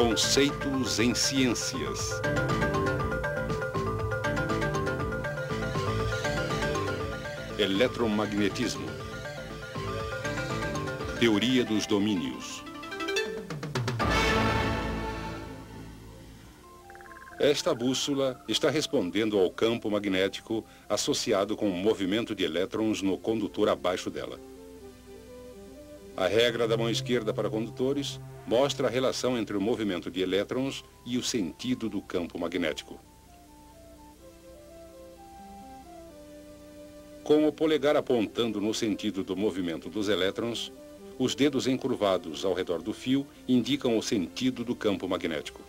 Conceitos em ciências. Eletromagnetismo. Teoria dos domínios. Esta bússola está respondendo ao campo magnético associado com o movimento de elétrons no condutor abaixo dela. A regra da mão esquerda para condutores mostra a relação entre o movimento de elétrons e o sentido do campo magnético. Com o polegar apontando no sentido do movimento dos elétrons, os dedos encurvados ao redor do fio indicam o sentido do campo magnético.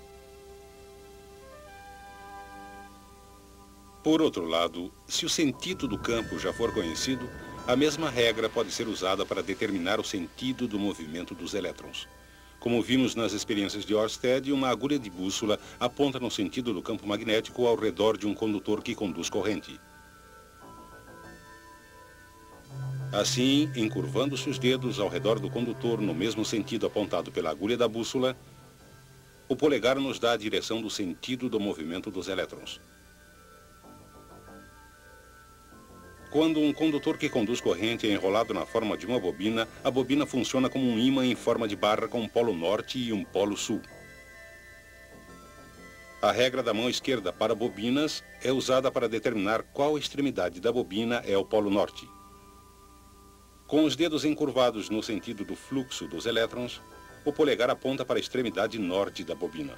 Por outro lado, se o sentido do campo já for conhecido, a mesma regra pode ser usada para determinar o sentido do movimento dos elétrons. Como vimos nas experiências de Ørsted, uma agulha de bússola aponta no sentido do campo magnético ao redor de um condutor que conduz corrente. Assim, encurvando-se os dedos ao redor do condutor no mesmo sentido apontado pela agulha da bússola, o polegar nos dá a direção do sentido do movimento dos elétrons. Quando um condutor que conduz corrente é enrolado na forma de uma bobina, a bobina funciona como um ímã em forma de barra com um polo norte e um polo sul. A regra da mão esquerda para bobinas é usada para determinar qual extremidade da bobina é o polo norte. Com os dedos encurvados no sentido do fluxo dos elétrons, o polegar aponta para a extremidade norte da bobina.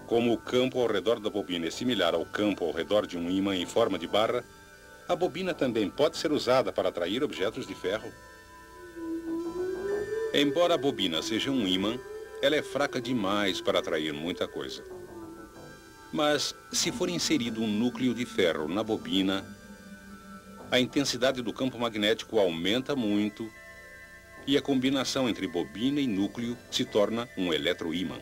Como o campo ao redor da bobina é similar ao campo ao redor de um ímã em forma de barra, a bobina também pode ser usada para atrair objetos de ferro. Embora a bobina seja um ímã, ela é fraca demais para atrair muita coisa. Mas, se for inserido um núcleo de ferro na bobina, a intensidade do campo magnético aumenta muito e a combinação entre bobina e núcleo se torna um eletroímã.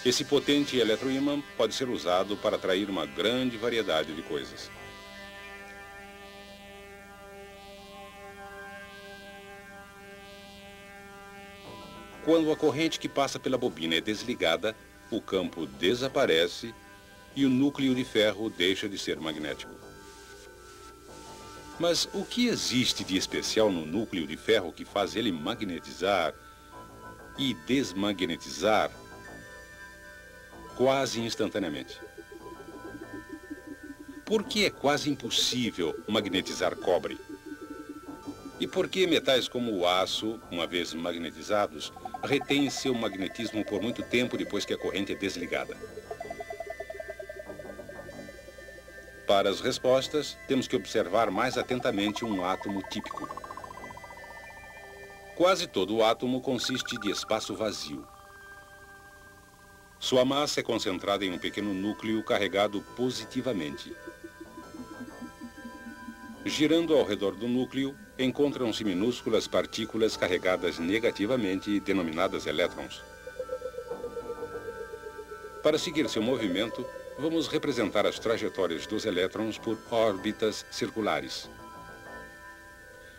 Esse potente eletroímã pode ser usado para atrair uma grande variedade de coisas. Quando a corrente que passa pela bobina é desligada, o campo desaparece e o núcleo de ferro deixa de ser magnético. Mas o que existe de especial no núcleo de ferro que faz ele magnetizar e desmagnetizar quase instantaneamente? Por que é quase impossível magnetizar cobre? E por que metais como o aço, uma vez magnetizados, retêm seu magnetismo por muito tempo depois que a corrente é desligada? Para as respostas, temos que observar mais atentamente um átomo típico. Quase todo o átomo consiste de espaço vazio. Sua massa é concentrada em um pequeno núcleo carregado positivamente. Girando ao redor do núcleo, encontram-se minúsculas partículas carregadas negativamente, denominadas elétrons. Para seguir seu movimento, vamos representar as trajetórias dos elétrons por órbitas circulares.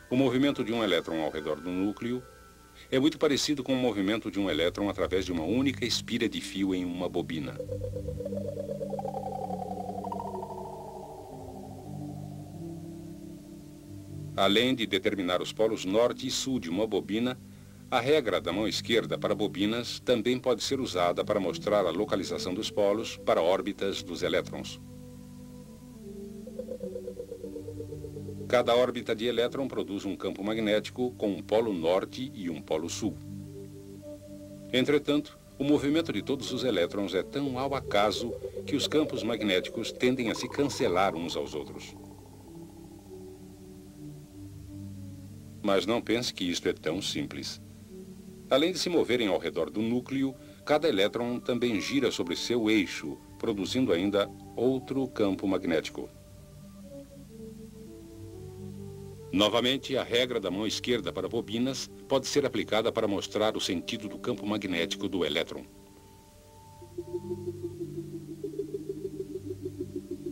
O movimento de um elétron ao redor do núcleo é muito parecido com o movimento de um elétron através de uma única espira de fio em uma bobina. Além de determinar os polos norte e sul de uma bobina, a regra da mão esquerda para bobinas também pode ser usada para mostrar a localização dos polos para órbitas dos elétrons. Cada órbita de elétron produz um campo magnético com um polo norte e um polo sul. Entretanto, o movimento de todos os elétrons é tão ao acaso que os campos magnéticos tendem a se cancelar uns aos outros. Mas não pense que isto é tão simples. Além de se moverem ao redor do núcleo, cada elétron também gira sobre seu eixo, produzindo ainda outro campo magnético. Novamente, a regra da mão esquerda para bobinas pode ser aplicada para mostrar o sentido do campo magnético do elétron.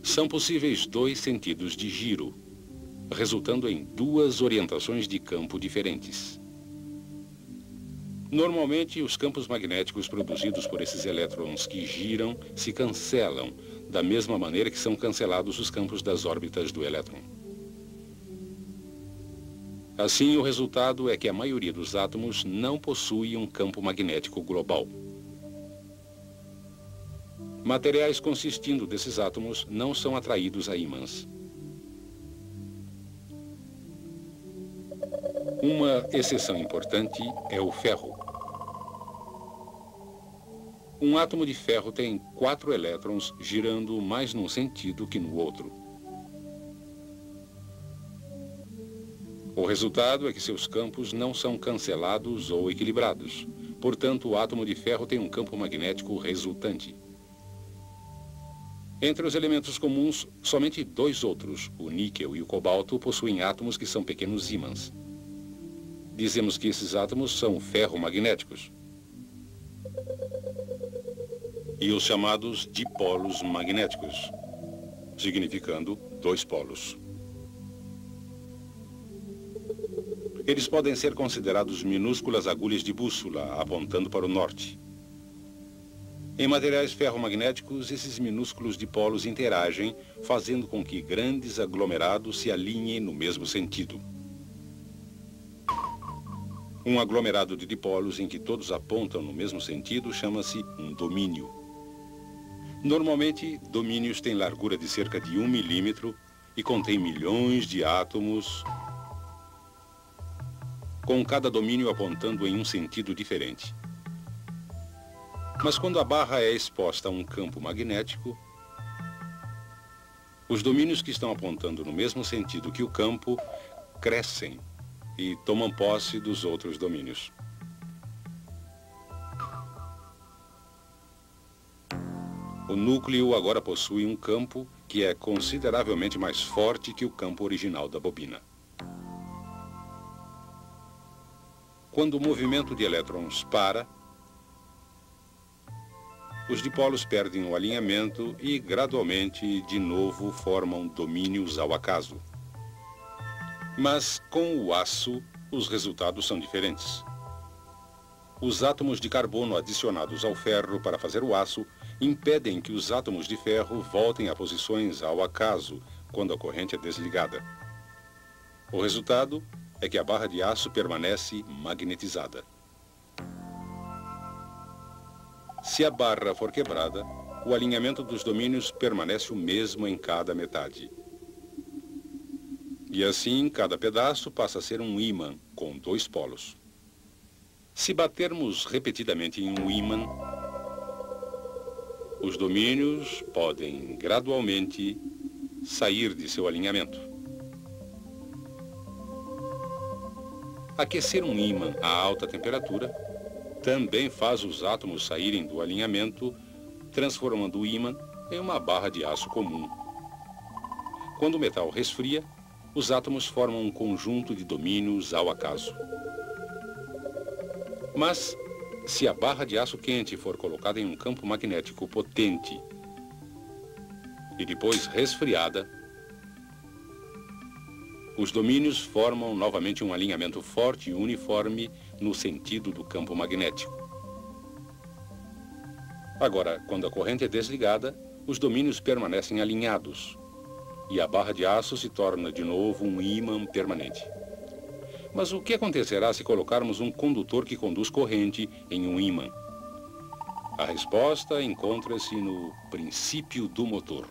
São possíveis dois sentidos de giro, resultando em duas orientações de campo diferentes. Normalmente, os campos magnéticos produzidos por esses elétrons que giram se cancelam, da mesma maneira que são cancelados os campos das órbitas do elétron. Assim, o resultado é que a maioria dos átomos não possui um campo magnético global. Materiais consistindo desses átomos não são atraídos a ímãs. Uma exceção importante é o ferro. Um átomo de ferro tem 4 elétrons girando mais num sentido que no outro. O resultado é que seus campos não são cancelados ou equilibrados. Portanto, o átomo de ferro tem um campo magnético resultante. Entre os elementos comuns, somente 2 outros, o níquel e o cobalto, possuem átomos que são pequenos ímãs. Dizemos que esses átomos são ferromagnéticos. E os chamados dipolos magnéticos, significando 2 polos. Eles podem ser considerados minúsculas agulhas de bússola, apontando para o norte. Em materiais ferromagnéticos, esses minúsculos dipolos interagem, fazendo com que grandes aglomerados se alinhem no mesmo sentido. Um aglomerado de dipolos em que todos apontam no mesmo sentido chama-se um domínio. Normalmente, domínios têm largura de cerca de 1 milímetro e contêm milhões de átomos, com cada domínio apontando em um sentido diferente. Mas quando a barra é exposta a um campo magnético, os domínios que estão apontando no mesmo sentido que o campo crescem e tomam posse dos outros domínios. O núcleo agora possui um campo que é consideravelmente mais forte que o campo original da bobina. Quando o movimento de elétrons para, os dipolos perdem o alinhamento e, gradualmente, de novo formam domínios ao acaso. Mas, com o aço, os resultados são diferentes. Os átomos de carbono adicionados ao ferro para fazer o aço impedem que os átomos de ferro voltem a posições ao acaso quando a corrente é desligada. O resultado é que a barra de aço permanece magnetizada. Se a barra for quebrada, o alinhamento dos domínios permanece o mesmo em cada metade. E assim, cada pedaço passa a ser um ímã com 2 polos. Se batermos repetidamente em um ímã, os domínios podem gradualmente sair de seu alinhamento. Aquecer um ímã a alta temperatura também faz os átomos saírem do alinhamento, transformando o ímã em uma barra de aço comum. Quando o metal resfria, os átomos formam um conjunto de domínios ao acaso. Mas, se a barra de aço quente for colocada em um campo magnético potente e depois resfriada, os domínios formam novamente um alinhamento forte e uniforme no sentido do campo magnético. Agora, quando a corrente é desligada, os domínios permanecem alinhados e a barra de aço se torna de novo um ímã permanente. Mas o que acontecerá se colocarmos um condutor que conduz corrente em um ímã? A resposta encontra-se no princípio do motor.